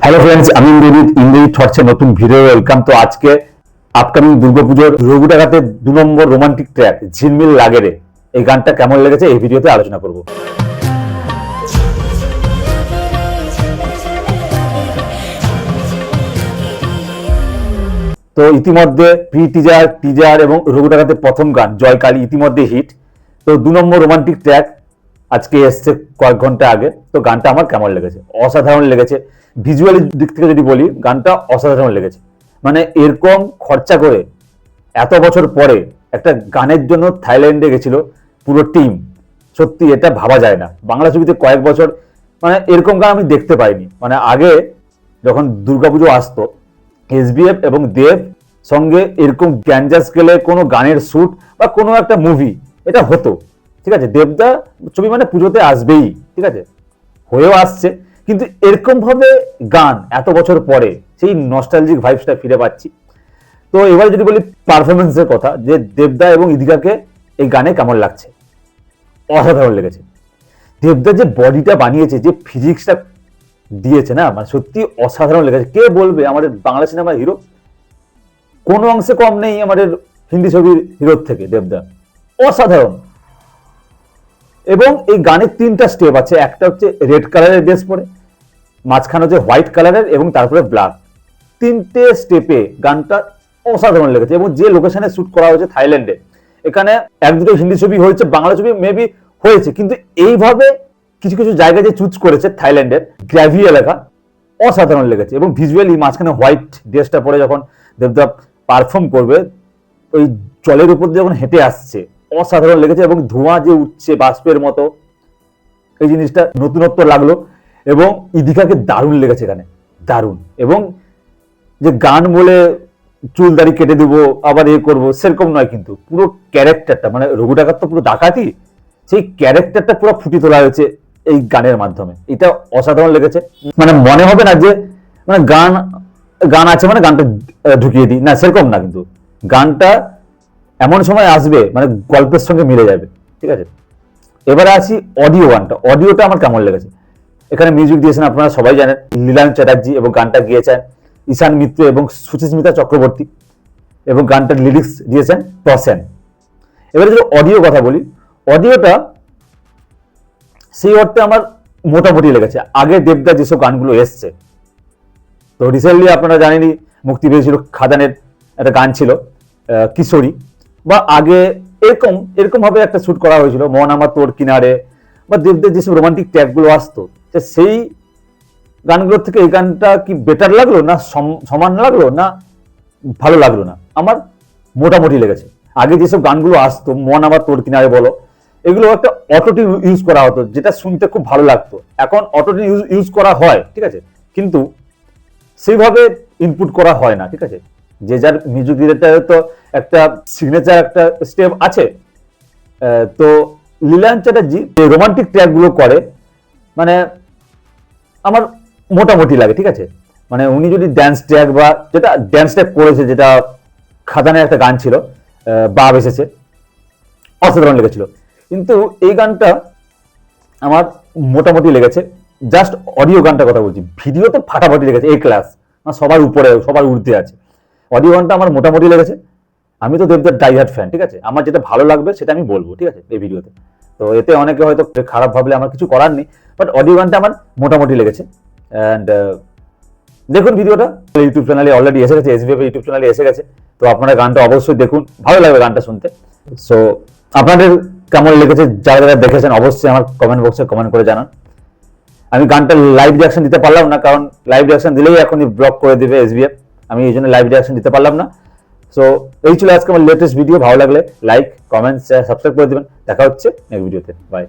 Hello friends, আমি ইন্দ্রজিৎ হচ্ছে নতুন ভিডিও ওয়েলকাম। তো আজকে আপকামিং দুর্গাপুজোর রঘুটাঘাতের 2 নম্বর রোমান্টিক ট্র্যাক ঝিলমিল লাগে রে, এই গানটা কেমন লেগেছে এই ভিডিওতে আলোচনা করব। তো ইতিমধ্যে প্রি টিজার, টিজার এবং রঘুটাঘাতের প্রথম গান জয়কালী ইতিমধ্যে হিট। তো 2 নম্বর রোমান্টিক ট্র্যাক আজকে এসছে কয়েক ঘন্টা আগে। তো গানটা আমার কেমন লেগেছে? অসাধারণ লেগেছে। ভিজুয়ালি দিক থেকে যদি বলি, গানটা অসাধারণ লেগেছে। মানে এরকম খরচা করে এত বছর পরে একটা গানের জন্য থাইল্যান্ডে গেছিল পুরো টিম, সত্যি এটা ভাবা যায় না। বাংলা ছবিতে কয়েক বছর মানে এরকম গান আমি দেখতে পাইনি। মানে আগে যখন দুর্গাপুজো আসতো, এসবিএফ এবং দেব সঙ্গে এরকম গ্যাঞ্জা স্কেলে কোনো গানের শ্যুট বা কোনো একটা মুভি এটা হতো, ঠিক আছে। দেবদা ছবি মানে পুজোতে আসবেই, ঠিক আছে, হয়েও আসছে। কিন্তু এরকম ভাবে গান এত বছর পরে সেই নস্টালজিক ভাইবসটা ফিরে পাচ্ছি। তো এবার যদি বলি পারফরমেন্সের কথা, যে দেবদা এবং ইদিকাকে এই গানে কেমন লাগছে? অসাধারণ লেগেছে। দেবদা যে বডিটা বানিয়েছে, যে ফিজিক্সটা দিয়েছে না, মানে সত্যি অসাধারণ লেগেছে। কে বলবে আমাদের বাংলা সিনেমার হিরো? কোনো অংশে কম নেই আমাদের হিন্দি ছবির হিরোর থেকে দেবদা। অসাধারণ। এবং এই গানের 3টা স্টেপ আছে। একটা হচ্ছে রেড কালারের ড্রেস পরে, মাঝখানে হচ্ছে হোয়াইট কালারের এবং তারপরে ব্ল্যাক। 3টে স্টেপে গানটা অসাধারণ লেগেছে। এবং যে লোকেশনে শুট করা হয়েছে থাইল্যান্ডে, এখানে 1-2 হিন্দি ছবি হয়েছে, বাংলা ছবি মেবি হয়েছে, কিন্তু এইভাবে কিছু কিছু জায়গায় যে চুজ করেছে থাইল্যান্ডের গ্র্যাভি এলাকা, অসাধারণ লেগেছে। এবং ভিজুয়ালি মাঝখানে হোয়াইট ড্রেসটা পরে যখন দেবদা পারফর্ম করবে, ওই জলের উপর দিয়ে যখন হেঁটে আসছে, অসাধারণ লেগেছে। এবং ধোঁয়া যে উঠছে বাষ্পের মতো, এই জিনিসটা নতুনত্ব লাগলো। এবং ইদিকাকে দারুণ লেগেছে এখানে, দারুণ। এবং যে গান বলে চুল দাড়ি কেটে দেবো আবার এ করবো সেরকম নয়, কিন্তু পুরো ক্যারেক্টারটা, মানে রঘু ডাকাত তো পুরো ডাকাতি, সেই ক্যারেক্টারটা পুরো ফুটিয়ে তোলা হয়েছে এই গানের মাধ্যমে। এটা অসাধারণ লেগেছে। মানে মনে হবে না যে মানে গান গান আছে মানে গানটা ঢুকিয়ে দিই, না সেরকম না, কিন্তু গানটা এমন সময় আসবে মানে গল্পের সঙ্গে মিলে যাবে, ঠিক আছে। এবারে আসি অডিও গানটা। অডিওটা আমার কেমন লেগেছে? এখানে মিউজিক দিয়েছেন আপনারা সবাই জানেন লীলান চ্যাটার্জি, এবং গানটা গিয়েছেন ঈশান মিত্র এবং সুচিস্মিতা চক্রবর্তী, এবং গানটার লিরিক্স দিয়েছেন প্রসেন। এবারে যদি অডিও কথা বলি, অডিওটা সেই অর্থে আমার মোটামুটি লেগেছে। আগে দেবদা যেসব গানগুলো এসছে, তো রিসেন্টলি আপনারা জানেনই মুক্তি পেয়েছিল খাদানের একটা গান ছিল কিশোরী, বা আগে এরকম এরকম ভাবে একটা শুট করা হয়েছিল মন আমার তোর কিনারে, বা দেবদের যেসব রোমান্টিক ট্র্যাকগুলো আসতো, সেই গানগুলোর থেকে এই গানটা কি বেটার লাগলো, না সমান লাগলো, না ভালো লাগলো না? আমার মোটামুটি লেগেছে। আগে যেসব গানগুলো আসতো মন আমার তোর কিনারে বলো, এগুলো একটা অটোটিউন ইউজ করা হতো, যেটা শুনতে খুব ভালো লাগতো। এখন অটোটিউন ইউজ করা হয়, ঠিক আছে, কিন্তু সেইভাবে ইনপুট করা হয় না, ঠিক আছে। যে যার মিউজিক ডিরেক্টরের তো একটা সিগনেচার একটা স্টেপ আছে। তো লীলান চ্যাটার্জি যে রোমান্টিক ট্র্যাক গুলো করে, মানে আমার মোটামুটি লাগে, ঠিক আছে। মানে উনি যদি ড্যান্স ট্র্যাক বা যেটা ড্যান্স ট্র্যাক করেছে, যেটা খাদানের একটা গান ছিল বাপ এসেছে, অসাধারণ লেগেছিল। কিন্তু এই গানটা আমার মোটামুটি লেগেছে। জাস্ট অডিও গানটা কথা বলছি, ভিডিও তো ফাটাফাটি লেগেছে, এই ক্লাস, সবার উপরে সবার ঊর্ধ্বে আছে। অডিও গানটা আমার মোটামুটি লেগেছে। আমি তো দেবদার ডাইহার্ট ফ্যান, ঠিক আছে, আমার যেটা ভালো লাগবে সেটা আমি বলবো, ঠিক আছে, এই ভিডিওতে। তো এতে অনেকে হয়তো খারাপ ভাবলে আমার কিছু করার নেই, বাট অডিও গানটা আমার মোটামুটি লেগেছে। অ্যান্ড দেখুন ভিডিওটা ইউটিউব চ্যানেলে অলরেডি এসে গেছে, এসবিএফ ইউটিউব চ্যানেলে এসে গেছে। তো আপনারা গানটা অবশ্যই দেখুন, ভালো লাগবে গানটা শুনতে। সো আপনাদের কেমন লেগেছে যারা যারা দেখেছেন অবশ্যই আমার কমেন্ট বক্সে কমেন্ট করে জানান। আমি গানটা লাইভ রিঅ্যাকশন দিতে পারলাম না, কারণ লাইভ রিঅ্যাকশন দিলেই এখনই ব্লক করে দেবে এসবিএফ। আমি এই জন্য লাইভ রিঅ্যাকশন দিতে পারলাম না। সো এই ছিল আজকে আমার লেটেস্ট ভিডিও। ভালো লাগলে লাইক, কমেন্ট, শেয়ার, সাবস্ক্রাইব করে দেবেন। দেখা হচ্ছে নেক্সট ভিডিওতে। বাই।